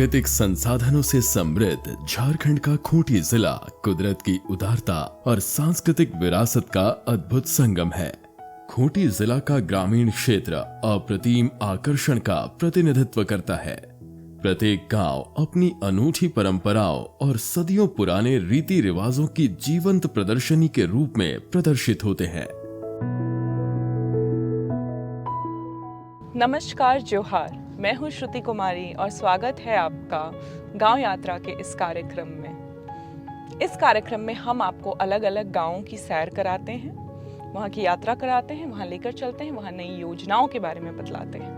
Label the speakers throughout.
Speaker 1: प्राकृतिक संसाधनों से समृद्ध झारखंड का खूंटी जिला कुदरत की उदारता और सांस्कृतिक विरासत का अद्भुत संगम है। खूंटी जिला का ग्रामीण क्षेत्र अप्रतिम आकर्षण का प्रतिनिधित्व करता है। प्रत्येक गांव अपनी अनूठी परंपराओं और सदियों पुराने रीति रिवाजों की जीवंत प्रदर्शनी के रूप में प्रदर्शित होते हैं।
Speaker 2: नमस्कार, जोहार। मैं हूं श्रुति कुमारी और स्वागत है आपका गांव यात्रा के इस कार्यक्रम में। इस कार्यक्रम में हम आपको अलग अलग गांवों की सैर कराते हैं, वहां की यात्रा कराते हैं, वहां लेकर चलते हैं, वहां नई योजनाओं के बारे में बतलाते हैं।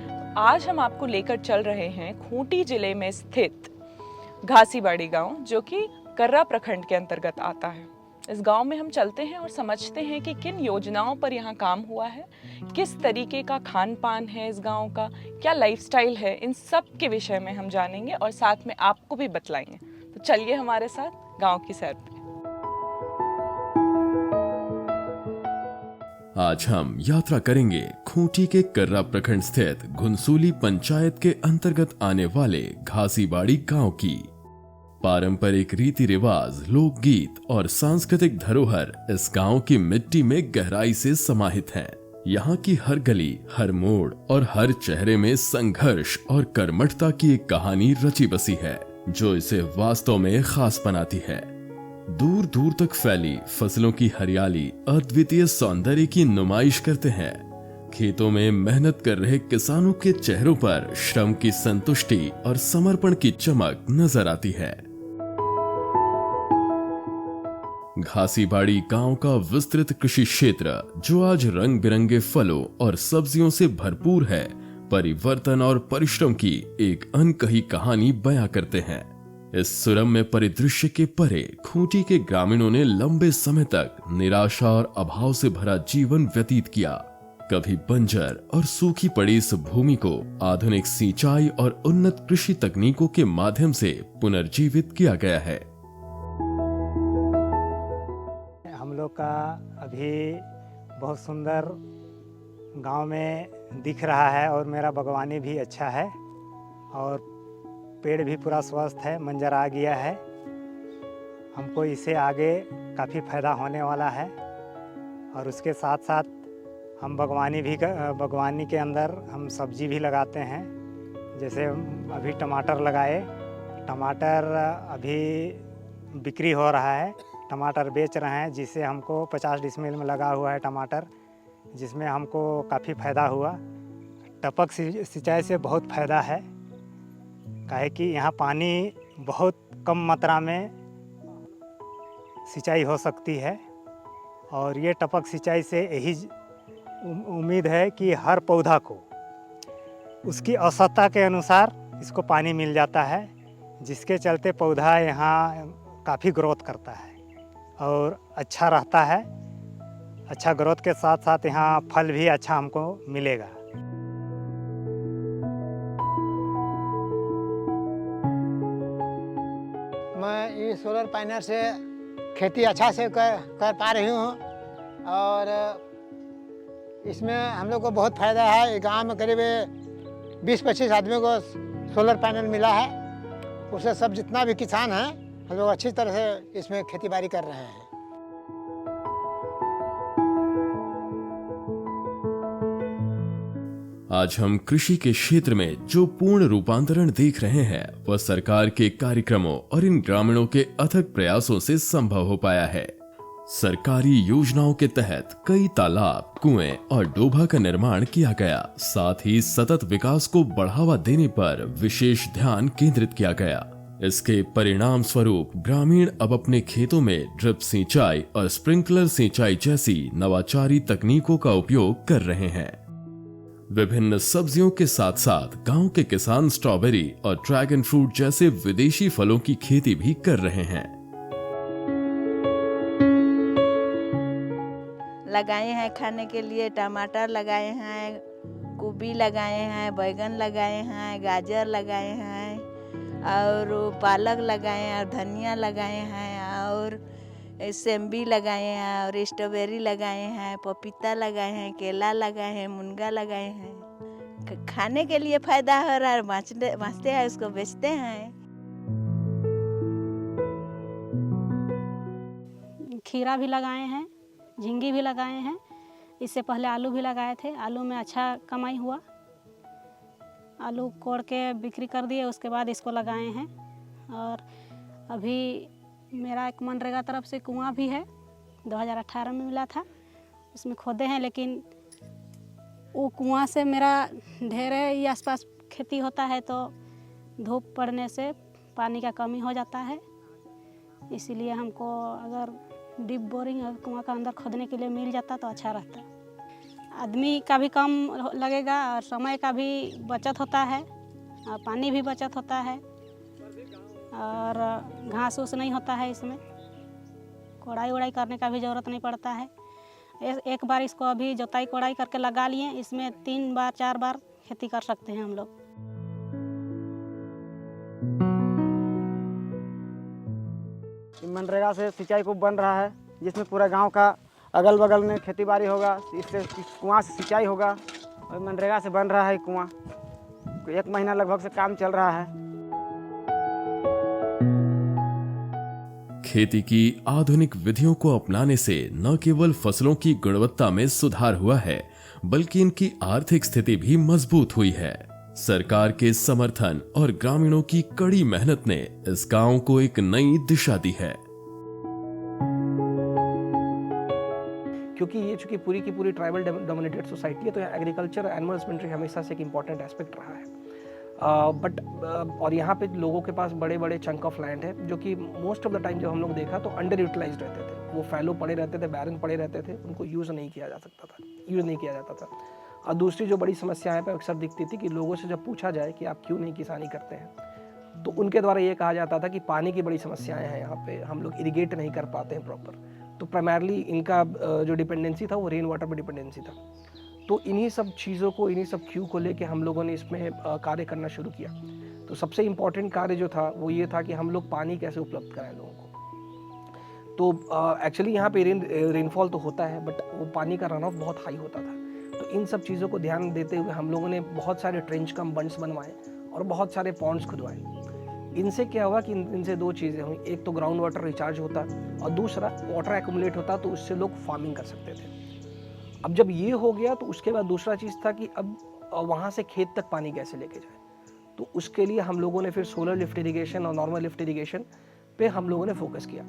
Speaker 2: तो आज हम आपको लेकर चल रहे हैं खूंटी जिले में स्थित घासीबाड़ी गांव, जो कि कर्रा प्रखंड के अंतर्गत आता है। इस गांव में हम चलते हैं और समझते हैं कि किन योजनाओं पर यहाँ काम हुआ है, किस तरीके का खान पान है इस गांव का, क्या लाइफस्टाइल है, इन सब के विषय में हम जानेंगे और साथ में आपको भी बतलाएंगे। तो चलिए हमारे साथ गांव की सैर पे।
Speaker 1: आज हम यात्रा करेंगे खूंटी के कर्रा प्रखंड स्थित घुनसूली पंचायत के अंतर्गत आने वाले घासीबाड़ी गांव की। पारंपरिक रीति रिवाज, लोकगीत और सांस्कृतिक धरोहर इस गांव की मिट्टी में गहराई से समाहित हैं। यहाँ की हर गली, हर मोड़ और हर चेहरे में संघर्ष और कर्मठता की एक कहानी रची बसी है, जो इसे वास्तव में खास बनाती है। दूर दूर तक फैली फसलों की हरियाली अद्वितीय सौंदर्य की नुमाइश करते हैं। खेतों में मेहनत कर रहे किसानों के चेहरों पर श्रम की संतुष्टि और समर्पण की चमक नजर आती है। घासीबाड़ी गांव का विस्तृत कृषि क्षेत्र, जो आज रंग बिरंगे फलों और सब्जियों से भरपूर है, परिवर्तन और परिश्रम की एक अनकही कहानी बयां करते हैं। इस सुरम्य परिदृश्य के परे खूंटी के ग्रामीणों ने लंबे समय तक निराशा और अभाव से भरा जीवन व्यतीत किया। कभी बंजर और सूखी पड़ी इस भूमि को आधुनिक सिंचाई और उन्नत कृषि तकनीकों के माध्यम से पुनर्जीवित किया गया है।
Speaker 3: हम लोग का अभी बहुत सुंदर गांव में दिख रहा है और मेरा बागवानी भी अच्छा है और पेड़ भी पूरा स्वस्थ है, मंजर आ गया है। हमको इससे आगे काफ़ी फायदा होने वाला है। और उसके साथ साथ हम बागवानी के अंदर हम सब्जी भी लगाते हैं। जैसे अभी टमाटर लगाए, टमाटर अभी बिक्री हो रहा है, टमाटर बेच रहे हैं, जिससे हमको 50 डिसमिल में लगा हुआ है टमाटर, जिसमें हमको काफ़ी फ़ायदा हुआ। टपक सिंचाई से बहुत फ़ायदा है, काहे कि यहाँ पानी बहुत कम मात्रा में सिंचाई हो सकती है। और ये टपक सिंचाई से यही उम्मीद है कि हर पौधा को उसकी आवश्यकता के अनुसार इसको पानी मिल जाता है, जिसके चलते पौधा यहाँ काफ़ी ग्रोथ करता है और अच्छा रहता है। अच्छा ग्रोथ के साथ साथ यहाँ फल भी अच्छा हमको मिलेगा।
Speaker 4: मैं इस सोलर पैनल से खेती अच्छा से कर पा रही हूँ और इसमें हम लोग को बहुत फ़ायदा है। गांव में करीब 20-25 आदमियों को सोलर पैनल मिला है। उससे सब जितना भी किसान हैं, हम लोग अच्छी तरह से इसमें खेती बाड़ी कर रहे हैं।
Speaker 1: आज हम कृषि के क्षेत्र में जो पूर्ण रूपांतरण देख रहे हैं, वह सरकार के कार्यक्रमों और इन ग्रामीणों के अथक प्रयासों से संभव हो पाया है। सरकारी योजनाओं के तहत कई तालाब, कुएं और डोभा का निर्माण किया गया। साथ ही सतत विकास को बढ़ावा देने पर विशेष ध्यान केंद्रित किया गया। इसके परिणाम स्वरूप ग्रामीण अब अपने खेतों में ड्रिप सिंचाई और स्प्रिंकलर सिंचाई जैसी नवाचारी तकनीकों का उपयोग कर रहे हैं। विभिन्न सब्जियों के साथ साथ गांव के किसान स्ट्रॉबेरी और ड्रैगन फ्रूट जैसे विदेशी फलों की खेती भी कर रहे हैं।
Speaker 5: लगाए हैं खाने के लिए, टमाटर लगाए हैं, गोभी लगाए हैं, बैगन लगाए हैं, गाजर लगाए हैं और पालक लगाए हैं और धनिया लगाए हैं और सेम्बी लगाए हैं और स्ट्रॉबेरी लगाए हैं, पपीता लगाए हैं, केला लगाए हैं, मुनगा लगाए हैं, खाने के लिए फायदा हो रहा है, बाँचते हैं उसको बेचते हैं।
Speaker 6: खीरा भी लगाए हैं, झींगी भी लगाए हैं। इससे पहले आलू भी लगाए थे, आलू में अच्छा कमाई हुआ। आलू कोड़ के बिक्री कर दिए, उसके बाद इसको लगाए हैं। और अभी मेरा एक मनरेगा तरफ से कुआं भी है, 2018 में मिला था, उसमें खोदे हैं। लेकिन वो कुआं से मेरा ढेर ही आसपास खेती होता है, तो धूप पड़ने से पानी का कमी हो जाता है। इसीलिए हमको अगर डीप बोरिंग और कुआं का अंदर खोदने के लिए मिल जाता तो अच्छा रहता। आदमी का भी कम लगेगा और समय का भी बचत होता है और पानी भी बचत होता है और घास उस नहीं होता है। इसमें कोड़ाई वड़ाई करने का भी ज़रूरत नहीं पड़ता है। एक बार इसको अभी जोताई कोड़ाई करके लगा लिए, इसमें 3 बार 4 बार खेती कर सकते हैं हम लोग।
Speaker 3: मनरेगा से सिंचाई को बन रहा है, जिसमें पूरा गांव का अगल बगल में खेती बाड़ी होगा, इससे कुआं से सिंचाई होगा। और मनरेगा से बन रहा है कुआं, 1 महीना लगभग से काम चल रहा है।
Speaker 1: खेती की आधुनिक विधियों को अपनाने से न केवल फसलों की गुणवत्ता में सुधार हुआ है, बल्कि इनकी आर्थिक स्थिति भी मजबूत हुई है। सरकार के समर्थन और ग्रामीणों की कड़ी मेहनत ने इस गांव को एक नई दिशा दी है।
Speaker 7: क्योंकि ये चूंकि पूरी की पूरी ट्राइबल डोमिनेटेड सोसाइटी है, तो यहाँ एग्रीकल्चर एनिमल हस्बेंड्री हमेशा से एक इम्पॉर्टेंट एस्पेक्ट रहा है। और यहाँ पे लोगों के पास बड़े बड़े चंक ऑफ लैंड है, जो कि मोस्ट ऑफ द टाइम जब हम लोग देखा तो अंडर यूटिलाइज्ड रहते थे। वो फैलो पड़े रहते थे, बैरन पड़े रहते थे, उनको यूज़ नहीं किया जाता था। और दूसरी जो बड़ी समस्या यहाँ पे अक्सर दिखती थी कि लोगों से जब पूछा जाए कि आप क्यों नहीं किसानी करते हैं, तो उनके द्वारा ये कहा जाता था कि पानी की बड़ी समस्याएं हैं यहाँ पे, हम लोग इरिगेट नहीं कर पाते हैं प्रॉपर। तो प्राइमरली इनका जो डिपेंडेंसी था वो रेन वाटर पर डिपेंडेंसी था। तो इन्हीं सब चीज़ों को, इन्हीं सब क्यू को लेके हम लोगों ने इसमें कार्य करना शुरू किया। तो सबसे इम्पॉर्टेंट कार्य जो था वो ये था कि हम लोग पानी कैसे उपलब्ध कराएं लोगों को। तो एक्चुअली यहाँ पे रेनफॉल तो होता है, बट वो पानी का रन ऑफ बहुत हाई होता था। तो इन सब चीज़ों को ध्यान देते हुए हम लोगों ने बहुत सारे ट्रेंच कम बंड्स बनवाए और बहुत सारे पॉन्ड्स खुदवाए। इनसे क्या हुआ कि इनसे 2 चीज़ें हुई, एक तो ग्राउंड वाटर रिचार्ज होता और दूसरा वाटर एक्यूमुलेट होता, तो उससे लोग फार्मिंग कर सकते थे। अब जब ये हो गया तो उसके बाद दूसरा चीज़ था कि अब वहाँ से खेत तक पानी कैसे लेके जाए। तो उसके लिए हम लोगों ने फिर सोलर लिफ्ट इरिगेशन और नॉर्मल लिफ्ट इरिगेशन पे हम लोगों ने फोकस किया।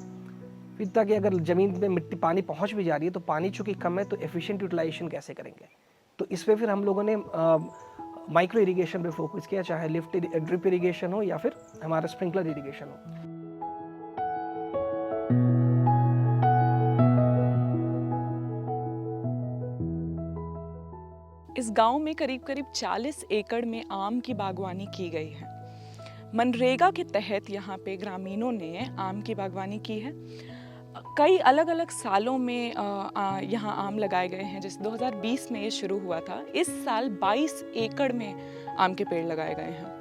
Speaker 7: फिर ताकि अगर ज़मीन में मिट्टी पानी पहुँच भी जा रही है तो पानी चूँकि कम है, तो एफिशिएंट यूटिलाइजेशन कैसे करेंगे। तो इस पर फिर हम लोगों ने माइक्रो इरिगेशन पे फोकस किया, चाहे ड्रिप इरिगेशन हो या फिर हमारा स्प्रिंकलर इरिगेशन हो।
Speaker 2: इस गांव में करीब करीब 40 एकड़ में आम की बागवानी की गई है। मनरेगा के तहत यहाँ पे ग्रामीणों ने आम की बागवानी की है। कई अलग अलग सालों में यहाँ आम लगाए गए हैं। जैसे 2020 में ये शुरू हुआ था, इस साल 22 एकड़ में आम के पेड़ लगाए गए हैं।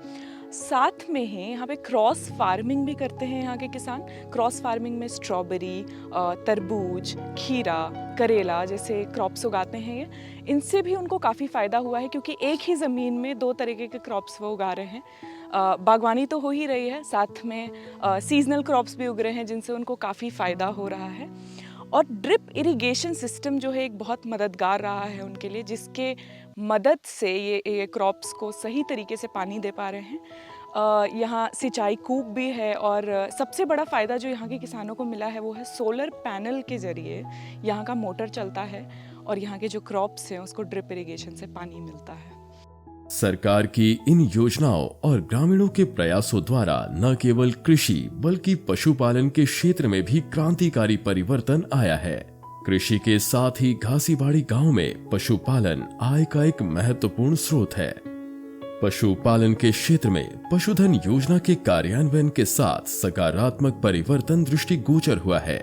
Speaker 2: साथ में ही यहाँ पे क्रॉस फार्मिंग भी करते हैं यहाँ के किसान। क्रॉस फार्मिंग में स्ट्रॉबेरी, तरबूज, खीरा, करेला जैसे क्रॉप्स उगाते हैं ये। इनसे भी उनको काफ़ी फ़ायदा हुआ है, क्योंकि एक ही ज़मीन में 2 तरीके के क्रॉप्स वो उगा रहे हैं। बागवानी तो हो ही रही है, साथ में सीजनल क्रॉप्स भी उग रहे हैं, जिनसे उनको काफ़ी फ़ायदा हो रहा है। और ड्रिप इरिगेशन सिस्टम जो है एक बहुत मददगार रहा है उनके लिए, जिसके मदद से ये क्रॉप्स को सही तरीके से पानी दे पा रहे हैं। यहाँ सिंचाई कूप भी है, और सबसे बड़ा फ़ायदा जो यहाँ के किसानों को मिला है वो है सोलर पैनल के ज़रिए यहाँ का मोटर चलता है और यहाँ के जो क्रॉप्स हैं उसको ड्रिप इरिगेशन से पानी मिलता है।
Speaker 1: सरकार की इन योजनाओं और ग्रामीणों के प्रयासों द्वारा न केवल कृषि बल्कि पशुपालन के क्षेत्र में भी क्रांतिकारी परिवर्तन आया है। कृषि के साथ ही घासीबाड़ी गांव में पशुपालन आय का एक महत्वपूर्ण स्रोत है। पशुपालन के क्षेत्र में पशुधन योजना के कार्यान्वयन के साथ सकारात्मक परिवर्तन दृष्टिगोचर हुआ है।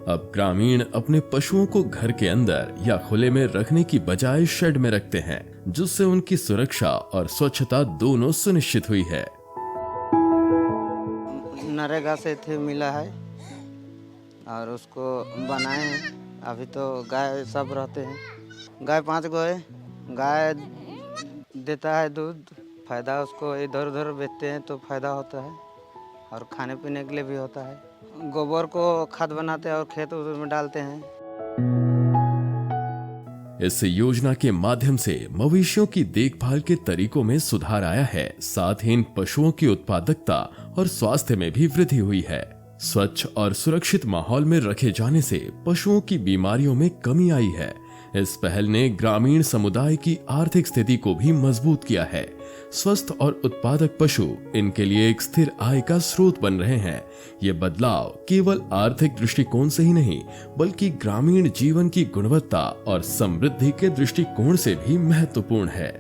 Speaker 1: अब ग्रामीण अपने पशुओं को घर के अंदर या खुले में रखने की बजाय शेड में रखते हैं, जिससे उनकी सुरक्षा और स्वच्छता दोनों सुनिश्चित हुई है।
Speaker 8: नरेगा से थे मिला है और उसको बनाए हैं। अभी तो गाय सब रहते हैं। गाय 5 गो है। गाय देता है दूध, फायदा उसको इधर उधर बेचते हैं तो फायदा होता है और खाने पीने के लिए भी होता है। गोबर को खाद बनाते हैं और खेत में डालते हैं।
Speaker 1: इस योजना के माध्यम से मवेशियों की देखभाल के तरीकों में सुधार आया है, साथ ही इन पशुओं की उत्पादकता और स्वास्थ्य में भी वृद्धि हुई है। स्वच्छ और सुरक्षित माहौल में रखे जाने से पशुओं की बीमारियों में कमी आई है। इस पहल ने ग्रामीण समुदाय की आर्थिक स्थिति को भी मजबूत किया है। स्वस्थ और उत्पादक पशु इनके लिए एक स्थिर आय का स्रोत बन रहे हैं। ये बदलाव केवल आर्थिक दृष्टिकोण से ही नहीं, बल्कि ग्रामीण जीवन की गुणवत्ता और समृद्धि के दृष्टिकोण से भी महत्वपूर्ण है।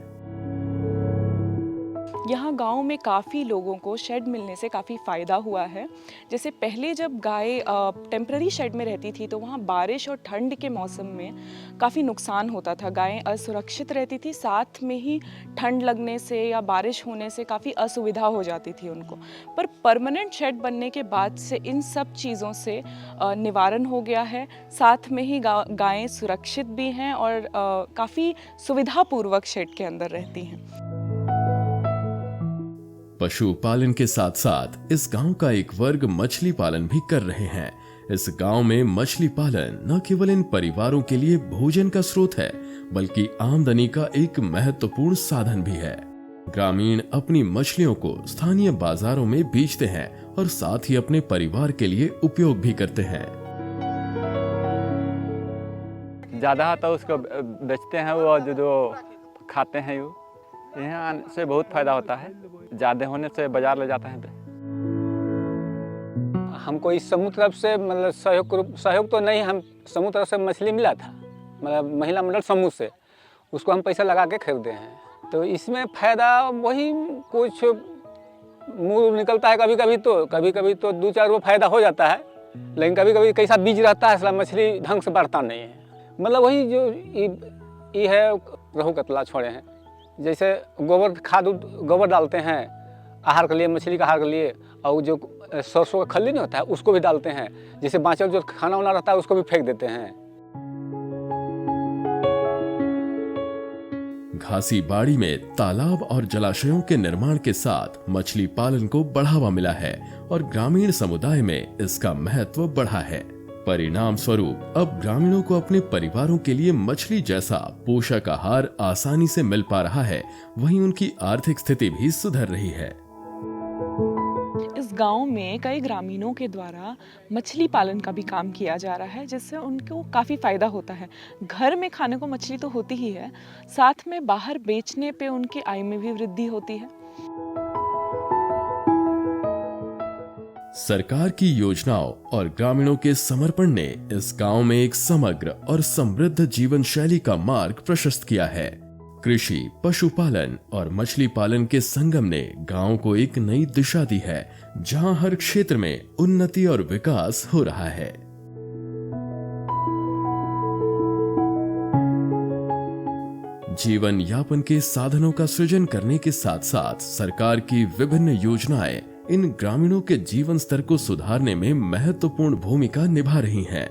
Speaker 2: यहाँ गांव में काफ़ी लोगों को शेड मिलने से काफ़ी फ़ायदा हुआ है। जैसे पहले जब गाय टेम्पररी शेड में रहती थी तो वहाँ बारिश और ठंड के मौसम में काफ़ी नुकसान होता था, गायें असुरक्षित रहती थी, साथ में ही ठंड लगने से या बारिश होने से काफ़ी असुविधा हो जाती थी उनको। पर परमानेंट शेड बनने के बाद से इन सब चीज़ों से निवारण हो गया है, साथ में ही गायें सुरक्षित भी हैं और काफ़ी सुविधापूर्वक शेड के अंदर रहती हैं।
Speaker 1: पशुपालन के साथ साथ इस गांव का एक वर्ग मछली पालन भी कर रहे हैं। इस गांव में मछली पालन न केवल इन परिवारों के लिए भोजन का स्रोत है, बल्कि आमदनी का एक महत्वपूर्ण साधन भी है। ग्रामीण अपनी मछलियों को स्थानीय बाजारों में बेचते हैं और साथ ही अपने परिवार के लिए उपयोग भी करते हैं।
Speaker 9: ज़्यादा तो उसको बेचते हैं वो जो खाते हैं वो, यहाँ से बहुत फायदा होता है। ज़्यादा होने से बाजार ले जाते हैं।
Speaker 10: हमको इस समूह तरफ से मतलब सहयोग तो नहीं, हम समूह तरफ से मछली मिला था, मतलब महिला मंडल समूह से, उसको हम पैसा लगा के खरीदे हैं। तो इसमें फ़ायदा वही कुछ मुँह निकलता है, कभी कभी तो 2-4 रुपये फ़ायदा हो जाता है, लेकिन कभी कभी कैसा बीज रहता है, इसलिए मछली ढंग से बढ़ता नहीं है। मतलब वही जो ये है, रोहू कतला छोड़े हैं, जैसे गोबर डालते हैं आहार के लिए, मछली का आहार के लिए, और जो सरसों का खल्ली नहीं होता है उसको भी डालते हैं। जैसे बाँचल जो खाना वाना रहता है उसको भी फेंक देते हैं।
Speaker 1: घासी बाड़ी में तालाब और जलाशयों के निर्माण के साथ मछली पालन को बढ़ावा मिला है और ग्रामीण समुदाय में इसका महत्व बढ़ा है। परिणाम स्वरूप अब ग्रामीणों को अपने परिवारों के लिए मछली जैसा पोषक आहार आसानी से मिल पा रहा है, वहीं उनकी आर्थिक स्थिति भी सुधर रही है।
Speaker 2: इस गांव में कई ग्रामीणों के द्वारा मछली पालन का भी काम किया जा रहा है, जिससे उनको काफ़ी फ़ायदा होता है। घर में खाने को मछली तो होती ही है, साथ में बाहर बेचने पे उनकी आय में भी वृद्धि होती है।
Speaker 1: सरकार की योजनाओं और ग्रामीणों के समर्पण ने इस गांव में एक समग्र और समृद्ध जीवन शैली का मार्ग प्रशस्त किया है। कृषि, पशुपालन और मछली पालन के संगम ने गांव को एक नई दिशा दी है, जहां हर क्षेत्र में उन्नति और विकास हो रहा है। जीवन यापन के साधनों का सृजन करने के साथ साथ सरकार की विभिन्न योजनाएं इन ग्रामीणों के जीवन स्तर को सुधारने में महत्वपूर्ण भूमिका निभा रही हैं।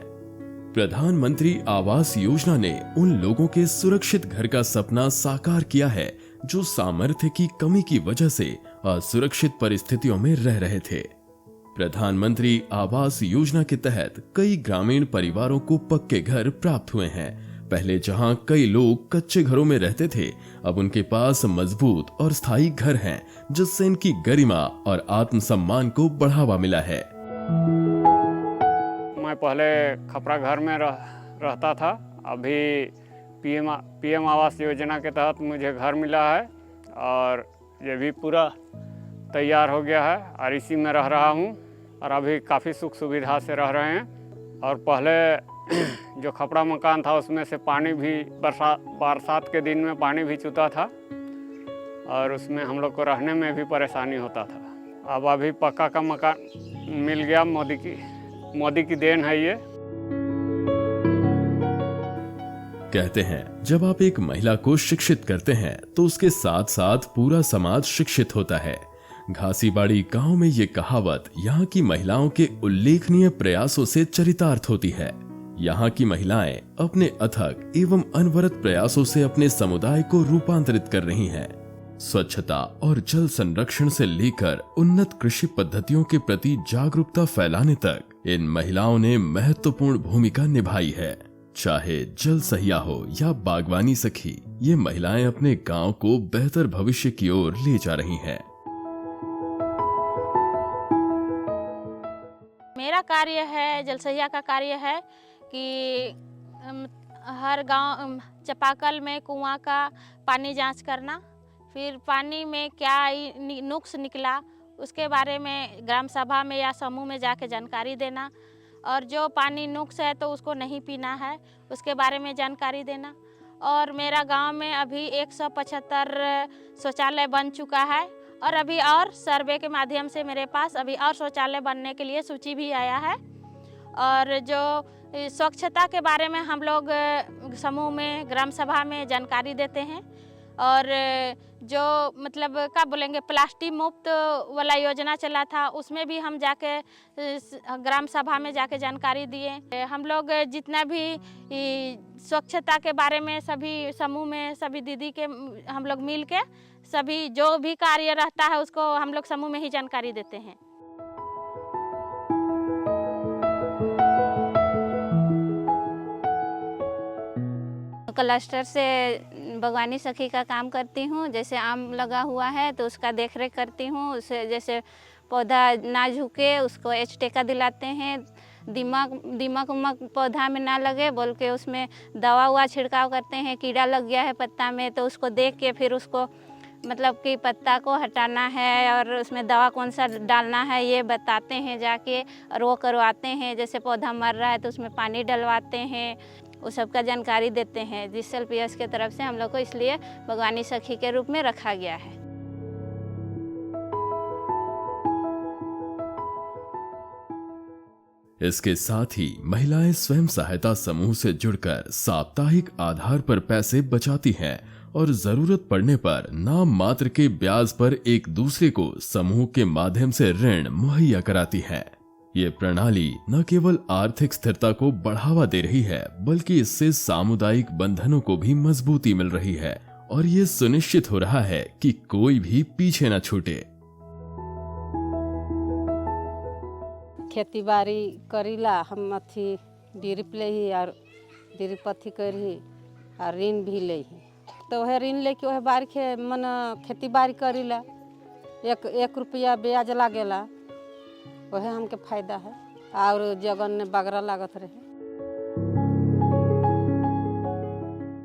Speaker 1: प्रधानमंत्री आवास योजना ने उन लोगों के सुरक्षित घर का सपना साकार किया है जो सामर्थ्य की कमी की वजह से असुरक्षित परिस्थितियों में रह रहे थे। प्रधानमंत्री आवास योजना के तहत कई ग्रामीण परिवारों को पक्के घर प्राप्त हुए हैं। पहले जहां कई लोग कच्चे घरों में रहते थे, अब उनके पास मजबूत और स्थायी घर हैं, जिससे इनकी गरिमा और आत्मसम्मान को बढ़ावा मिला है।
Speaker 9: मैं पहले खपरा घर में रहता था, अभी पीएम आवास योजना के तहत मुझे घर मिला है और ये भी पूरा तैयार हो गया है और इसी में रह रहा हूँ और अभी काफ़ी सुख सुविधा से रह रहे हैं। और पहले जो खपड़ा मकान था उसमें से पानी भी बरसात के दिन में पानी भी चूता था और उसमें हम लोग को रहने में भी परेशानी होता था। अब अभी पक्का का मकान मिल गया, मोदी की देन है ये।
Speaker 1: कहते हैं जब आप एक महिला को शिक्षित करते हैं तो उसके साथ साथ पूरा समाज शिक्षित होता है। घासीबाड़ी गांव में ये कहावत यहाँ की महिलाओं के उल्लेखनीय प्रयासों से चरितार्थ होती है। यहाँ की महिलाएं अपने अथक एवं अनवरत प्रयासों से अपने समुदाय को रूपांतरित कर रही हैं। स्वच्छता और जल संरक्षण से लेकर उन्नत कृषि पद्धतियों के प्रति जागरूकता फैलाने तक इन महिलाओं ने महत्वपूर्ण भूमिका निभाई है। चाहे जल सहिया हो या बागवानी सखी, ये महिलाएं अपने गांव को बेहतर भविष्य की ओर ले जा रही हैं।
Speaker 11: मेरा कार्य है, जल सहिया का कार्य है कि हर गांव चापाकल में कुआं का पानी जांच करना, फिर पानी में क्या नुक्स निकला उसके बारे में ग्राम सभा में या समूह में जाके जानकारी देना, और जो पानी नुक्स है तो उसको नहीं पीना है उसके बारे में जानकारी देना। और मेरा गांव में अभी 175 शौचालय बन चुका है, और अभी और सर्वे के माध्यम से मेरे पास अभी और शौचालय बनने के लिए सूची भी आया है। और जो स्वच्छता के बारे में हम लोग समूह में ग्राम सभा में जानकारी देते हैं, और जो मतलब क्या बोलेंगे प्लास्टिक मुक्त वाला योजना चला था उसमें भी हम जाके ग्राम सभा में जाके जानकारी दिए। हम लोग जितना भी स्वच्छता के बारे में सभी समूह में सभी दीदी के हम लोग मिल के सभी जो भी कार्य रहता है उसको हम लोग समूह में ही जानकारी देते हैं।
Speaker 12: क्लस्टर से बागवानी सखी का काम करती हूँ। जैसे आम लगा हुआ है तो उसका देखरेख करती हूँ, उसे जैसे पौधा ना झुके उसको एचटेका दिलाते हैं, दीमक उमक पौधा में ना लगे बोल के उसमें दवा हुआ छिड़काव करते हैं। कीड़ा लग गया है पत्ता में तो उसको देख के फिर उसको मतलब कि पत्ता को हटाना है और उसमें दवा कौन सा डालना है ये बताते हैं जाके, और वो करवाते हैं। जैसे पौधा मर रहा है तो उसमें पानी डलवाते हैं, वो सब का जानकारी देते हैं। डिजिटल पीएस के तरफ से हम लोग को इसलिए बागवानी सखी के रूप में रखा गया है।
Speaker 1: इसके साथ ही महिलाएं स्वयं सहायता समूह से जुड़कर साप्ताहिक आधार पर पैसे बचाती हैं और जरूरत पड़ने पर नाम मात्र के ब्याज पर एक दूसरे को समूह के माध्यम से ऋण मुहैया कराती है। ये प्रणाली न केवल आर्थिक स्थिरता को बढ़ावा दे रही है बल्कि इससे सामुदायिक बंधनों को भी मजबूती मिल रही है, और ये सुनिश्चित हो रहा है कि कोई भी पीछे न छूटे।
Speaker 13: खेती बाड़ी करीला हम अथी ड्रिप ले ही और ड्रिप अथी करी और ऋण भी ले ही, तो वह ऋण लेके वह बारी के मन खेती बाड़ी करीला, एक रुपया ब्याज लागेला, वह हमके फायदा है। और जगन ने बगरा लागत रहे।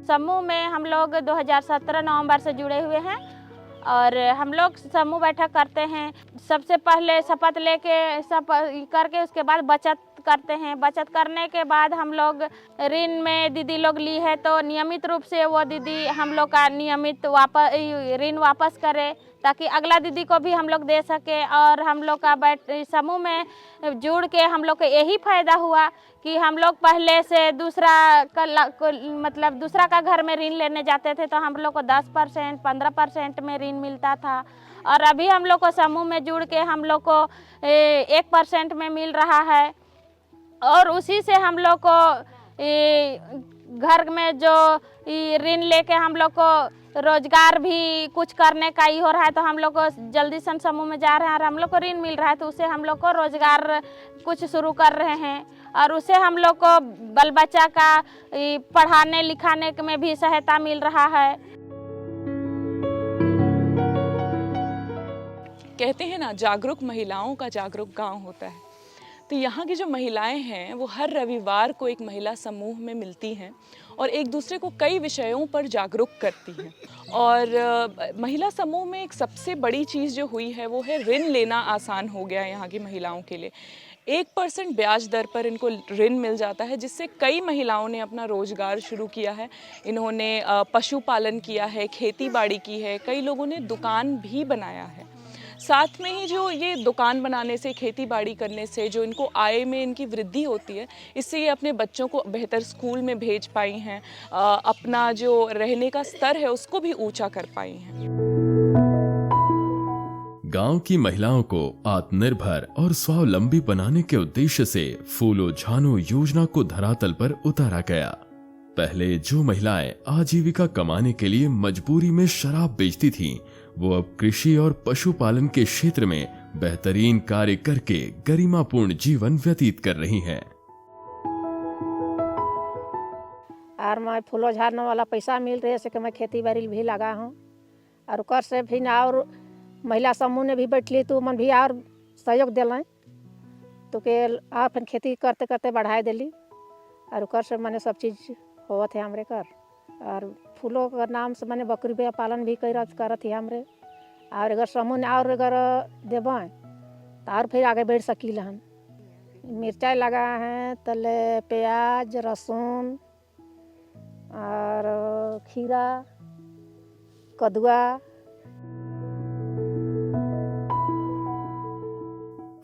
Speaker 11: समूह में हम लोग 2017 नवंबर से जुड़े हुए हैं और हम लोग समूह बैठक करते हैं। सबसे पहले शपथ लेके सब करके उसके बाद बचत करते हैं। बचत करने के बाद हम लोग ऋण में दीदी लोग ली है तो नियमित रूप से वो दीदी हम लोग का नियमित ऋण वापस करे ताकि अगला दीदी को भी हम लोग दे सके। और हम लोग का समूह में जुड़ के हम लोग को यही फायदा हुआ कि हम लोग पहले से दूसरा का घर में ऋण लेने जाते थे तो हम लोग को 10% 15% में ऋण मिलता था, और अभी हम लोग को समूह में जुड़ के हम लोग को 1% में मिल रहा है। और उसी से हम लोग को घर में जो ऋण लेके हम लोग को रोजगार भी कुछ करने का ही हो रहा है, तो हम लोग को जल्दी से समूह में जा रहे हैं और हम लोग को ऋण मिल रहा है, तो उससे हम लोग को रोजगार कुछ शुरू कर रहे हैं। और उससे हम लोग को बाल बच्चा का पढ़ाने लिखाने में भी सहायता मिल रहा है।
Speaker 2: कहते हैं ना, जागरूक महिलाओं का जागरूक गांव होता है। तो यहाँ की जो महिलाएं हैं वो हर रविवार को एक महिला समूह में मिलती हैं और एक दूसरे को कई विषयों पर जागरूक करती हैं। और महिला समूह में एक सबसे बड़ी चीज़ जो हुई है वो है ऋण लेना आसान हो गया है यहाँ की महिलाओं के लिए। 1% ब्याज दर पर इनको ऋण मिल जाता है, जिससे कई महिलाओं ने अपना रोजगार शुरू किया है। इन्होंने पशुपालन किया है, खेती बाड़ी की है, कई लोगों ने दुकान भी बनाया है। साथ में ही जो ये दुकान बनाने से, खेती बाड़ी करने से जो इनको आय में इनकी वृद्धि होती है, इससे ये अपने बच्चों को बेहतर स्कूल में भेज पाई हैं, अपना जो रहने का स्तर है उसको भी ऊंचा कर पाई हैं।
Speaker 1: गांव की महिलाओं को आत्मनिर्भर और स्वावलंबी बनाने के उद्देश्य से फूलो झानो योजना को धरातल पर उतारा गया। पहले जो महिलाएं आजीविका कमाने के लिए मजबूरी में शराब बेचती थीं, वो अब कृषि और पशुपालन के क्षेत्र में बेहतरीन कार्य करके गरिमापूर्ण जीवन व्यतीत कर रही हैं।
Speaker 14: और मैं फूलो झाड़ने वाला पैसा मिल रही है से कि मैं खेती बाड़ी भी लगा हूँ और कर से भी ना और महिला समूह ने भी बैठली तो मन भी और सहयोग दिलें तो के आप फिर खेती करते करते बढ़ाए दिली और कर से मैंने सब चीज़ हुआ थे हमरे कर और फूलों का नाम से मैंने बकरी बे पालन भी करत थी हमरे और अगर समूह ने और अगर देवें तो और फिर आगे बढ़ सकील हम। मिर्चाई लगा है तले प्याज लहसुन और खीरा कदुआ।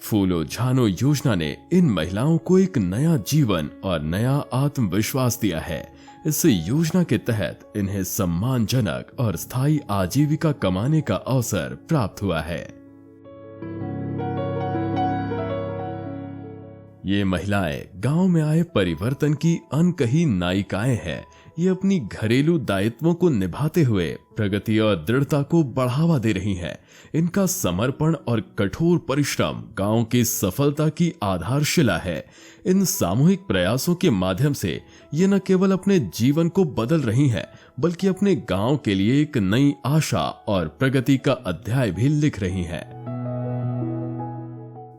Speaker 1: फूलो झानो योजना ने इन महिलाओं को एक नया जीवन और नया आत्मविश्वास दिया है। इस योजना के तहत इन्हें सम्मानजनक और स्थायी आजीविका कमाने का अवसर प्राप्त हुआ है। ये महिलाएं गांव में आए परिवर्तन की अनकही नायिकाएं हैं। ये अपनी घरेलू दायित्वों को निभाते हुए प्रगति और दृढ़ता को बढ़ावा दे रही हैं। इनका समर्पण और कठोर परिश्रम गांव की सफलता की आधारशिला है। इन सामूहिक प्रयासों के माध्यम से ये न केवल अपने जीवन को बदल रही हैं, बल्कि अपने गांव के लिए एक नई आशा और प्रगति का अध्याय भी लिख रही हैं।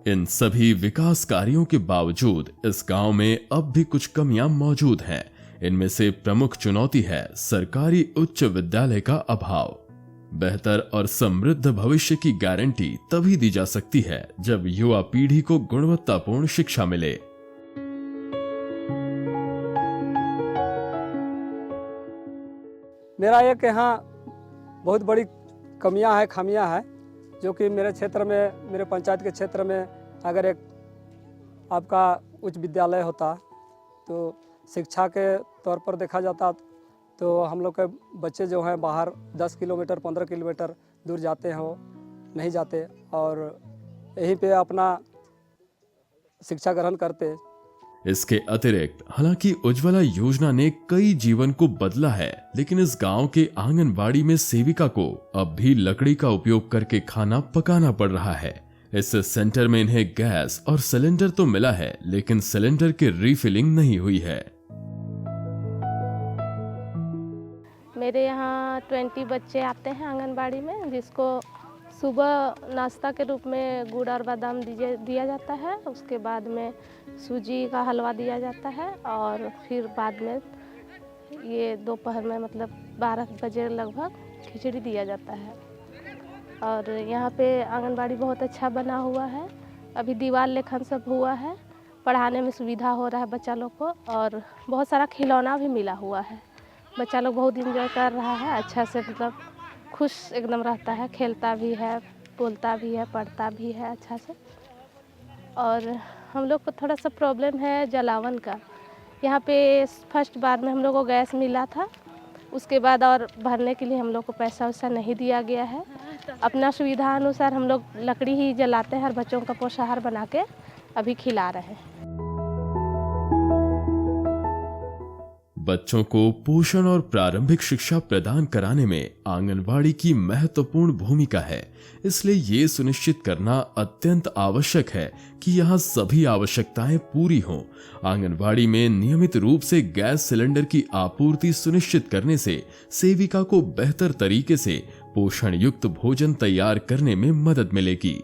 Speaker 1: इन सभी विकास कार्यों के बावजूद इस गांव में अब भी कुछ कमियां मौजूद हैं। इनमें से प्रमुख चुनौती है सरकारी उच्च विद्यालय का अभाव। बेहतर और समृद्ध भविष्य की गारंटी तभी दी जा सकती है जब युवा पीढ़ी को गुणवत्तापूर्ण शिक्षा मिले।
Speaker 10: मेरा एक यहाँ बहुत बड़ी कमियां है, खामियां है, जो कि मेरे क्षेत्र में, मेरे पंचायत के क्षेत्र में अगर एक आपका उच्च विद्यालय होता तो शिक्षा के तौर पर देखा जाता तो हम लोग के बच्चे जो हैं बाहर 10 किलोमीटर 15 किलोमीटर दूर जाते हैं, वो नहीं जाते और यहीं पे अपना शिक्षा ग्रहण करते।
Speaker 1: इसके अतिरिक्त हालांकि उज्ज्वला योजना ने कई जीवन को बदला है, लेकिन इस गांव के आंगनबाड़ी में सेविका को अब भी लकड़ी का उपयोग करके खाना पकाना पड़ रहा है। इस सेंटर में इन्हें गैस और सिलेंडर तो मिला है, लेकिन सिलेंडर की रीफिलिंग नहीं हुई है।
Speaker 15: मेरे यहाँ 20 बच्चे आते हैं आंगनबाड़ी में, जिसको सुबह नाश्ता के रूप में गुड़ और बादाम दिया जाता है। उसके बाद में सूजी का हलवा दिया जाता है और फिर बाद में ये दोपहर में मतलब 12 बजे लगभग खिचड़ी दिया जाता है। और यहाँ पे आंगनबाड़ी बहुत अच्छा बना हुआ है। अभी दीवार लेखन सब हुआ है, पढ़ाने में सुविधा हो रहा है बच्चा लोग को और बहुत सारा खिलौना भी मिला हुआ है। बच्चा लोग बहुत इंजॉय कर रहा है, अच्छा से मतलब खुश एकदम रहता है, खेलता भी है, बोलता भी है, पढ़ता भी है अच्छा से। और हम लोग को थोड़ा सा प्रॉब्लम है जलावन का। यहाँ पे फर्स्ट बार में हम लोग को गैस मिला था, उसके बाद और भरने के लिए हम लोग को पैसा वैसा नहीं दिया गया है। अपना सुविधा अनुसार हम लोग लकड़ी ही जलाते हैं और बच्चों का पोषाहार बना के अभी खिला रहे हैं।
Speaker 1: बच्चों को पोषण और प्रारंभिक शिक्षा प्रदान कराने में आंगनवाड़ी की महत्वपूर्ण भूमिका है। इसलिए ये सुनिश्चित करना अत्यंत आवश्यक है कि यहाँ सभी आवश्यकताएं पूरी हों। आंगनवाड़ी में नियमित रूप से गैस सिलेंडर की आपूर्ति सुनिश्चित करने से सेविका को बेहतर तरीके से पोषण युक्त भोजन तैयार करने में मदद मिलेगी।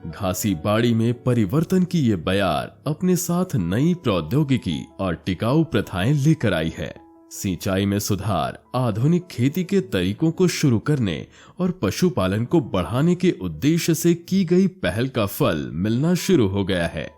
Speaker 1: घासी बाड़ी में परिवर्तन की ये बयार अपने साथ नई प्रौद्योगिकी और टिकाऊ प्रथाएं लेकर आई है। सिंचाई में सुधार, आधुनिक खेती के तरीकों को शुरू करने और पशुपालन को बढ़ाने के उद्देश्य से की गई पहल का फल मिलना शुरू हो गया है।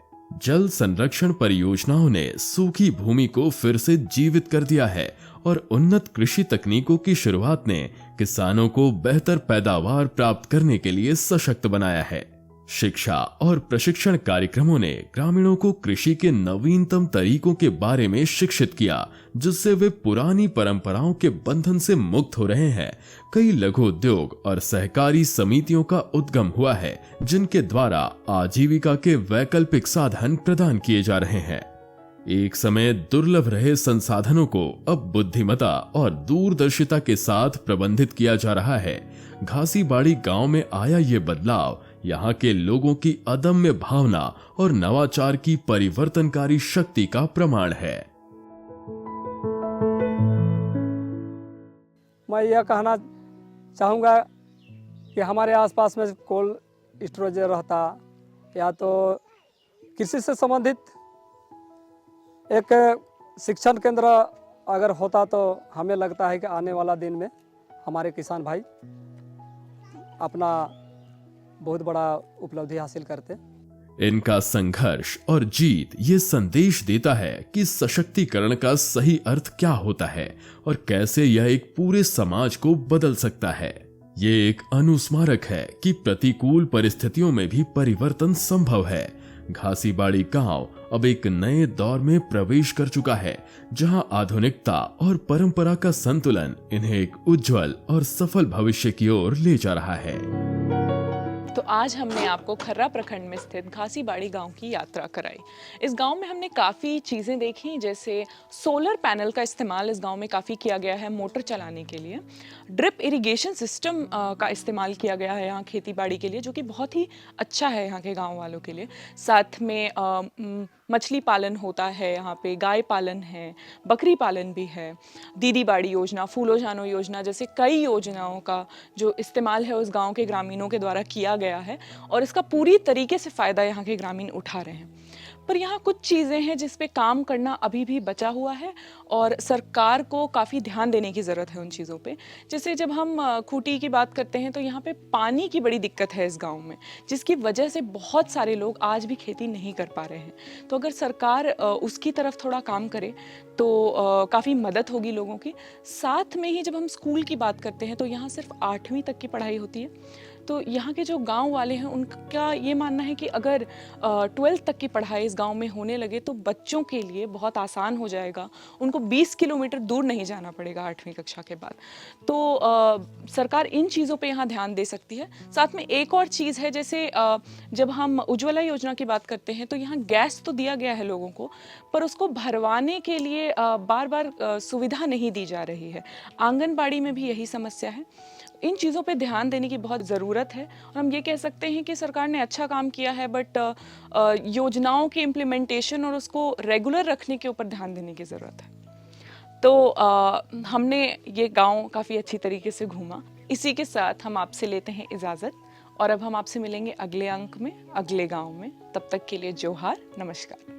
Speaker 1: जल संरक्षण परियोजनाओं ने सूखी भूमि को फिर से जीवित कर दिया है और उन्नत कृषि तकनीकों की शुरुआत ने किसानों को बेहतर पैदावार प्राप्त करने के लिए सशक्त बनाया है। शिक्षा और प्रशिक्षण कार्यक्रमों ने ग्रामीणों को कृषि के नवीनतम तरीकों के बारे में शिक्षित किया, जिससे वे पुरानी परंपराओं के बंधन से मुक्त हो रहे हैं। कई लघु उद्योग और सहकारी समितियों का उद्गम हुआ है, जिनके द्वारा आजीविका के वैकल्पिक साधन प्रदान किए जा रहे हैं। एक समय दुर्लभ रहे संसाधनों को अब बुद्धिमता और दूरदर्शिता के साथ प्रबंधित किया जा रहा है। घासीबाड़ी गांव में आया ये बदलाव यहाँ के लोगों की अदम्य भावना और नवाचार की परिवर्तनकारी शक्ति का प्रमाण है।
Speaker 16: मैं यह कहना चाहूँगा कि हमारे आसपास में कोल्ड स्टोरेज रहता या तो कृषि से संबंधित एक शिक्षण केंद्र अगर होता तो हमें लगता है कि आने वाला दिन में हमारे किसान भाई अपना बहुत बड़ा उपलब्धि हासिल करते।
Speaker 1: इनका संघर्ष और जीत ये संदेश देता है कि सशक्तिकरण का सही अर्थ क्या होता है और कैसे यह एक पूरे समाज को बदल सकता है। ये एक अनुस्मारक है कि प्रतिकूल परिस्थितियों में भी परिवर्तन संभव है। घासीबाड़ी गांव अब एक नए दौर में प्रवेश कर चुका है, जहां आधुनिकता और परंपरा का संतुलन इन्हें एक उज्जवल और सफल भविष्य की ओर ले जा रहा है।
Speaker 2: तो आज हमने आपको खर्रा प्रखंड में स्थित घासीबाड़ी गांव की यात्रा कराई। इस गांव में हमने काफ़ी चीज़ें देखी, जैसे सोलर पैनल का इस्तेमाल इस गांव में काफ़ी किया गया है मोटर चलाने के लिए। ड्रिप इरिगेशन सिस्टम का इस्तेमाल किया गया है यहाँ खेती बाड़ी के लिए, जो कि बहुत ही अच्छा है यहाँ के गाँव वालों के लिए। साथ में मछली पालन होता है, यहाँ पे गाय पालन है, बकरी पालन भी है। दीदी बाड़ी योजना, फूलो जानो योजना जैसे कई योजनाओं का जो इस्तेमाल है उस गांव के ग्रामीणों के द्वारा किया गया है और इसका पूरी तरीके से फ़ायदा यहाँ के ग्रामीण उठा रहे हैं। पर यहाँ कुछ चीज़ें हैं जिस पे काम करना अभी भी बचा हुआ है और सरकार को काफ़ी ध्यान देने की ज़रूरत है उन चीज़ों पे। जैसे जब हम खूंटी की बात करते हैं तो यहाँ पे पानी की बड़ी दिक्कत है इस गांव में, जिसकी वजह से बहुत सारे लोग आज भी खेती नहीं कर पा रहे हैं। तो अगर सरकार उसकी तरफ थोड़ा काम करे तो काफ़ी मदद होगी लोगों की। साथ में ही जब हम स्कूल की बात करते हैं तो यहाँ सिर्फ 8वीं तक की पढ़ाई होती है। तो यहाँ के जो गांव वाले हैं उनका ये मानना है कि अगर 12th तक की पढ़ाई इस गांव में होने लगे तो बच्चों के लिए बहुत आसान हो जाएगा, उनको 20 किलोमीटर दूर नहीं जाना पड़ेगा 8वीं कक्षा के बाद। तो सरकार इन चीज़ों पे यहाँ ध्यान दे सकती है। साथ में एक और चीज़ है, जैसे जब हम उज्ज्वला योजना की बात करते हैं तो यहाँ गैस तो दिया गया है लोगों को, पर उसको भरवाने के लिए बार बार सुविधा नहीं दी जा रही है। आंगनबाड़ी में भी यही समस्या है। इन चीज़ों पे ध्यान देने की बहुत ज़रूरत है और हम ये कह सकते हैं कि सरकार ने अच्छा काम किया है, बट योजनाओं की इम्प्लीमेंटेशन और उसको रेगुलर रखने के ऊपर ध्यान देने की ज़रूरत है। तो हमने ये गांव काफ़ी अच्छी तरीके से घूमा। इसी के साथ हम आपसे लेते हैं इजाज़त और अब हम आपसे मिलेंगे अगले अंक में, अगले गांव में। तब तक के लिए जोहार, नमस्कार।